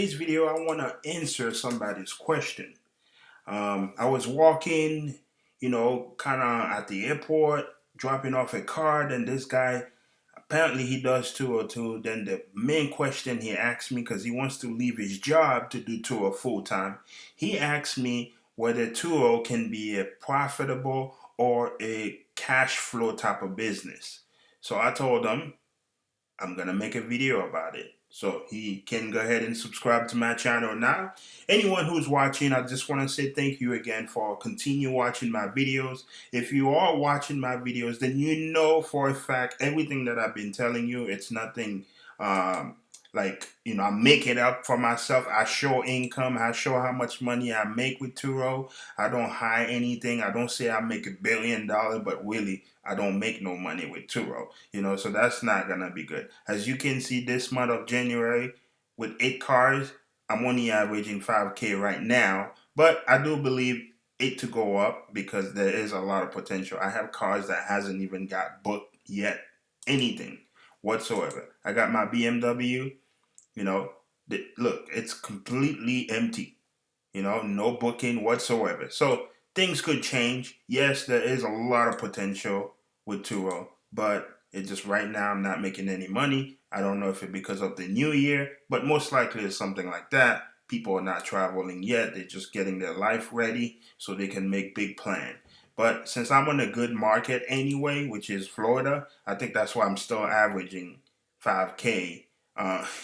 Today's video, I want to answer somebody's question. I was walking, kind of at the airport, dropping off a card, and this guy, apparently he does tour too. Then the main question he asked me, because he wants to leave his job to do tour full time, he asked me whether tour can be a profitable or a cash flow type of business. So I told him I'm gonna make a video about it. So he can go ahead and subscribe to my channel now. Anyone who's watching, I just want to say thank you again for continue watching my videos. If you are watching my videos, then you know for a fact everything that I've been telling you, it's nothing I make it up for myself. I show income, I show how much money I make with Turo. I don't hide anything. I don't say I make $1 billion, but really I don't make no money with Turo. So that's not gonna be good. As you can see, this month of January, with 8 cars, I'm only averaging 5K right now, but I do believe it to go up because there is a lot of potential. I have cars that hasn't even got booked yet, anything whatsoever. I got my BMW. You know, look, it's completely empty. No booking whatsoever. So things could change. Yes, there is a lot of potential with Turo, but it just right now I'm not making any money. I don't know if it's because of the new year, but most likely it's something like that. People are not traveling yet. They're just getting their life ready so they can make big plans. But since I'm in a good market anyway, which is Florida, I think that's why I'm still averaging 5K,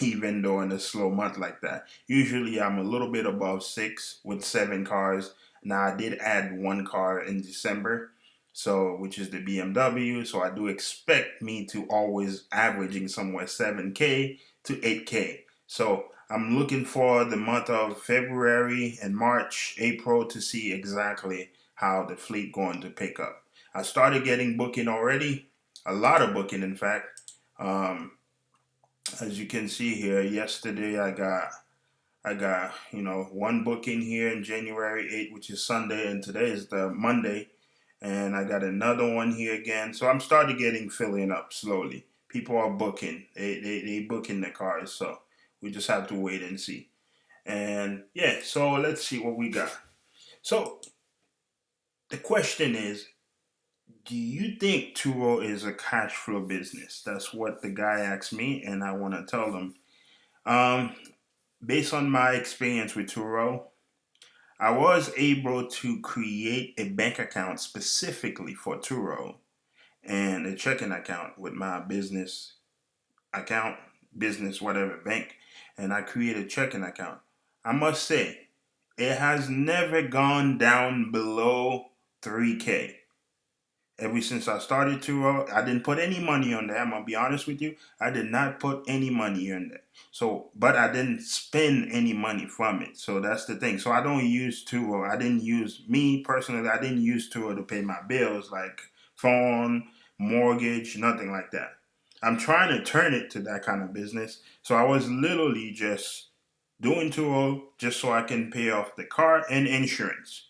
even though in a slow month like that. Usually I'm a little bit above 6 with 7 cars. Now I did add 1 car in December, so which is the BMW. So I do expect me to always averaging somewhere 7K to 8K. So I'm looking for the month of February and March, April to see exactly how the fleet going to pick up. I started getting booking already, a lot of booking in fact. Um, as you can see here, yesterday I got one booking here in January 8th, which is Sunday, and today is the Monday, and I got another one here again. So I'm starting getting filling up slowly. People are booking. They booking the cars, so we just have to wait and see. And yeah, so let's see what we got. So the question is, do you think Turo is a cash flow business? That's what the guy asked me, and I want to tell them. Um, Based on my experience with Turo, I was able to create a bank account specifically for Turo and a checking account with my business account, business whatever bank, and I created a checking account. I must say, it has never gone down below 3K. Ever since I started to, I didn't put any money on there. I'm gonna be honest with you. I did not put any money on there. So, but I didn't spend any money from it. So that's the thing. So I don't use Turo. I didn't use me personally. I didn't use Turo to pay my bills like phone, mortgage, nothing like that. I'm trying to turn it to that kind of business. So I was literally just doing Turo just so I can pay off the car and insurance,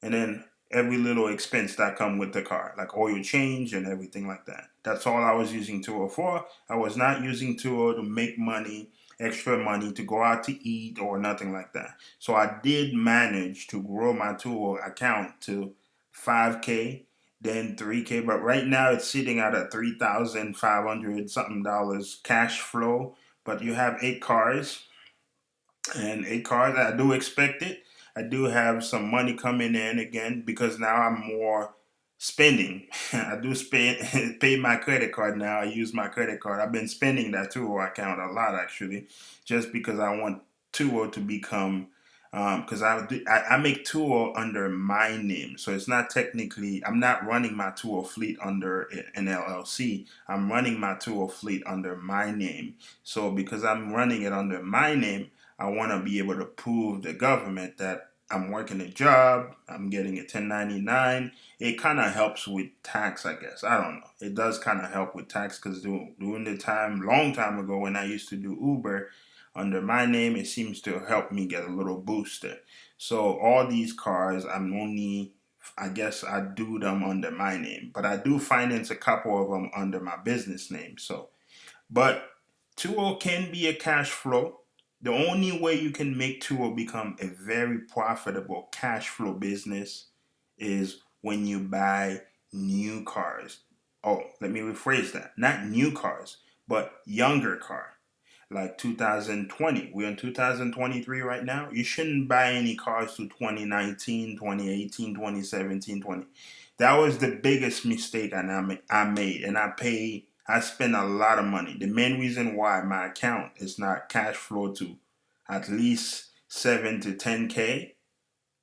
and then every little expense that come with the car, like oil change and everything like that. That's all I was using Turo for. I was not using Turo to make money, extra money to go out to eat or nothing like that. So I did manage to grow my Turo account to 5K, then 3K, but right now it's sitting at a 3,500 something dollars cash flow. But you have 8 cars, and 8 cars. I do expect it. I do have some money coming in again because now I'm more spending. I do spend pay my credit card now. I use my credit card. I've been spending that Turo account a lot actually, just because I want Turo to become. Because I make Turo under my name, so it's not technically. I'm not running my Turo fleet under an LLC. I'm running my Turo fleet under my name. So because I'm running it under my name, I want to be able to prove the government that I'm working a job, I'm getting a 1099. It kind of helps with tax, I guess. I don't know. It does kind of help with tax because during the time, long time ago, when I used to do Uber under my name, it seems to help me get a little booster. So all these cars, I guess I do them under my name, but I do finance a couple of them under my business name. So, but Tuo can be a cash flow The only way you can make Turo become a very profitable cash flow business is when you buy new cars. Oh, let me rephrase that. Not new cars, but younger cars like 2020. We're in 2023 right now. You shouldn't buy any cars to 2019, 2018, 2017, 20. That was the biggest mistake I made. And I spent a lot of money. The main reason why my account is not cash flow to at least 7 to 10K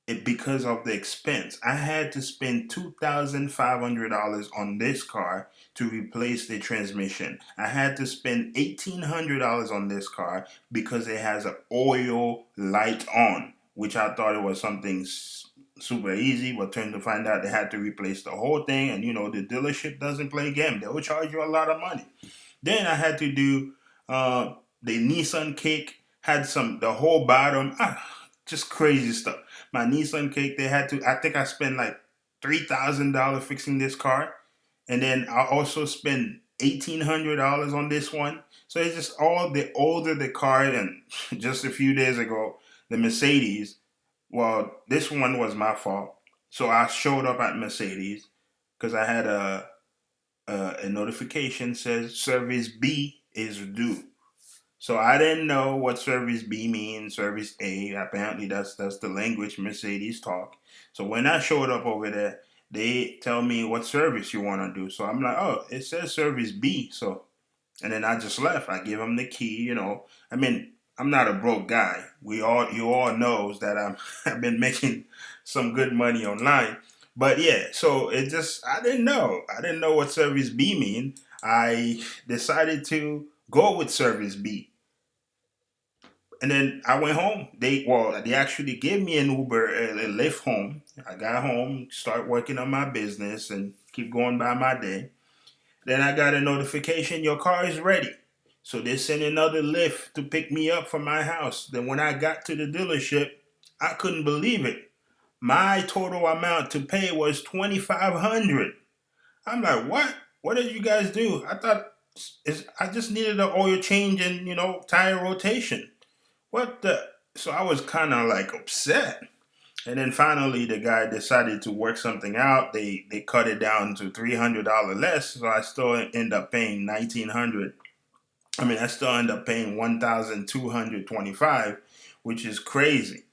it because of the expense. I had to spend $2,500 on this car to replace the transmission. I had to spend $1,800 on this car because it has an oil light on, which I thought it was something super easy, but turned to find out they had to replace the whole thing. And the dealership doesn't play game; they will charge you a lot of money. Then I had to do the Nissan cake. Had the whole bottom, just crazy stuff. My Nissan cake, they had to. I think I spent like $3,000 fixing this car, and then I also spent $1,800 on this one. So it's just all the older the car, and just a few days ago, the Mercedes. Well, this one was my fault. So I showed up at Mercedes because I had a notification says service B is due. So I didn't know what service B means, service A. Apparently that's the language Mercedes talk. So when I showed up over there, they tell me what service you want to do. So I'm like, oh, it says service B. So and then I just left. I give them the key. I mean, I'm not a broke guy. You all knows that I've been making some good money online. But yeah, so it just I didn't know. I didn't know what service B mean. I decided to go with service B. And then I went home. They actually gave me an Uber, a lift home. I got home, start working on my business, and keep going by my day. Then I got a notification, your car is ready. So they sent another lift to pick me up from my house. Then when I got to the dealership, I couldn't believe it. My total amount to pay was 2,500. I'm like, what? What did you guys do? I thought I just needed an oil change and tire rotation. What the? So I was kind of like upset. And then finally, the guy decided to work something out. They cut it down to $300 less, so I still end up paying 1,900. I mean, I still end up paying 1,225, which is crazy.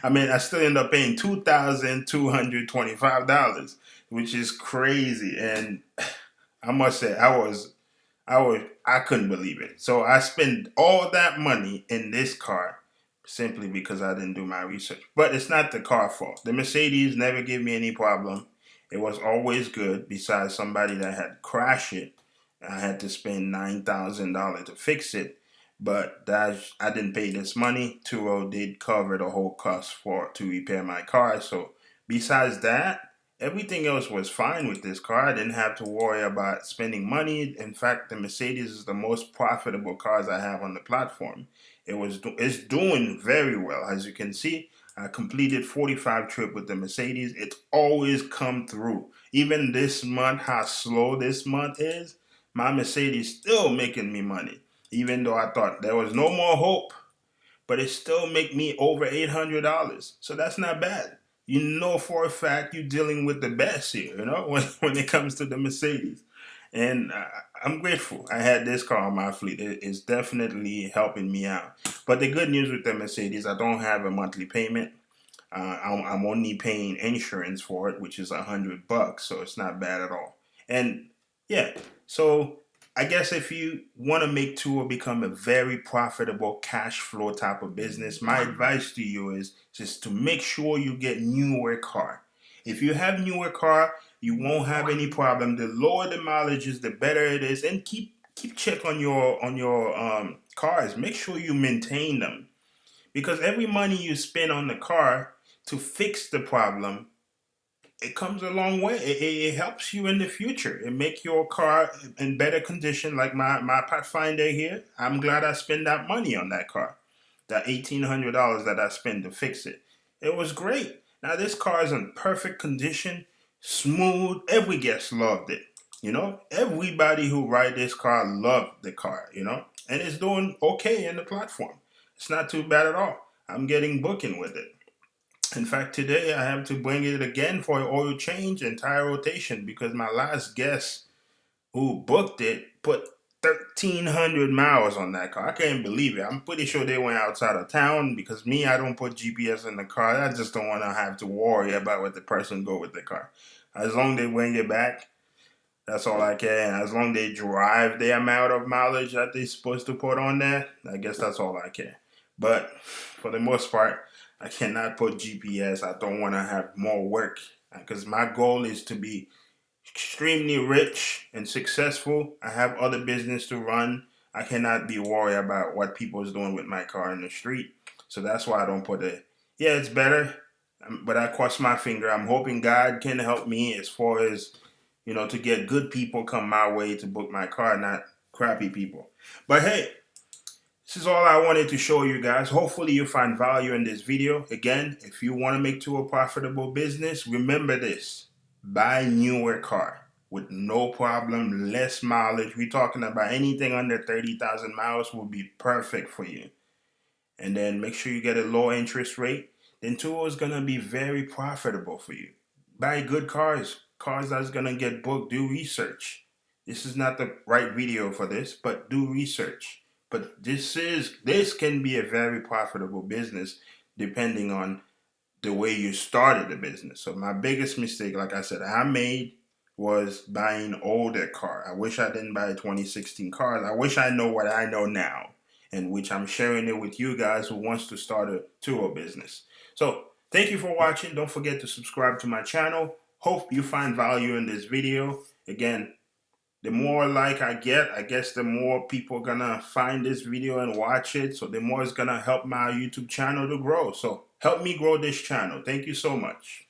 I mean, I still end up paying $2,225, which is crazy. And I must say, I couldn't believe it. So I spent all that money in this car simply because I didn't do my research. But it's not the car fault. The Mercedes never gave me any problem. It was always good. Besides somebody that had crashed it, I had to spend $9,000 to fix it. But I didn't pay this money. Turo did cover the whole cost to repair my car. So besides that, everything else was fine with this car. I didn't have to worry about spending money. In fact, the Mercedes is the most profitable cars I have on the platform. It's doing very well. As you can see, I completed 45 trip with the Mercedes. It's always come through. Even this month, how slow this month is, my Mercedes still making me money. Even though I thought there was no more hope, but it still make me over $800. So that's not bad. You know for a fact you're dealing with the best here, when it comes to the Mercedes. And I'm grateful I had this car on my fleet. It's definitely helping me out. But the good news with the Mercedes, I don't have a monthly payment. I'm only paying insurance for it, which is $100, so it's not bad at all. And yeah, so I guess if you want to make Tour become a very profitable cash flow type of business, my advice to you is just to make sure you get newer car. If you have newer car, you won't have any problem. The lower the mileage is, the better it is, and keep check on your cars. Make sure you maintain them because every money you spend on the car to fix the problem, it comes a long way. It helps you in the future. It make your car in better condition. Like my Pathfinder here, I'm glad I spent that money on that car. That $1,800 that I spent to fix it. It was great. Now this car is in perfect condition, smooth. Every guest loved it. Everybody who ride this car loved the car. And it's doing okay in the platform. It's not too bad at all. I'm getting booking with it. In fact, today I have to bring it again for an oil change and tire rotation because my last guest who booked it put 1,300 miles on that car. I can't believe it. I'm pretty sure they went outside of town because me, I don't put GPS in the car. I just don't want to have to worry about what the person go with the car. As long as they bring it back, that's all I care. And as long as they drive the amount of mileage that they're supposed to put on there, I guess that's all I care. But for the most part, I cannot put GPS. I don't want to have more work because my goal is to be extremely rich and successful. I have other business to run. I cannot be worried about what people is doing with my car in the street. So that's why I don't put it. Yeah, it's better, but I cross my finger. I'm hoping God can help me as far as to get good people come my way to book my car, not crappy people. But hey, this is all I wanted to show you guys. Hopefully you find value in this video. Again, if you want to make Turo a profitable business, remember this. Buy newer car with no problem, less mileage. We're talking about anything under 30,000 miles will be perfect for you. And then make sure you get a low interest rate. Then Turo is going to be very profitable for you. Buy good cars, cars that's going to get booked. Do research. This is not the right video for this, but do research. But this can be a very profitable business depending on the way you started the business. So my biggest mistake, like I said, I made was buying older car. I wish I didn't buy 2016 cars. I wish I know what I know now, and which I'm sharing it with you guys who wants to start a Turo business. So thank you for watching. Don't forget to subscribe to my channel. Hope you find value in this video. Again, the more like I get, I guess the more people are gonna find this video and watch it. So the more it's gonna help my YouTube channel to grow. So help me grow this channel. Thank you so much.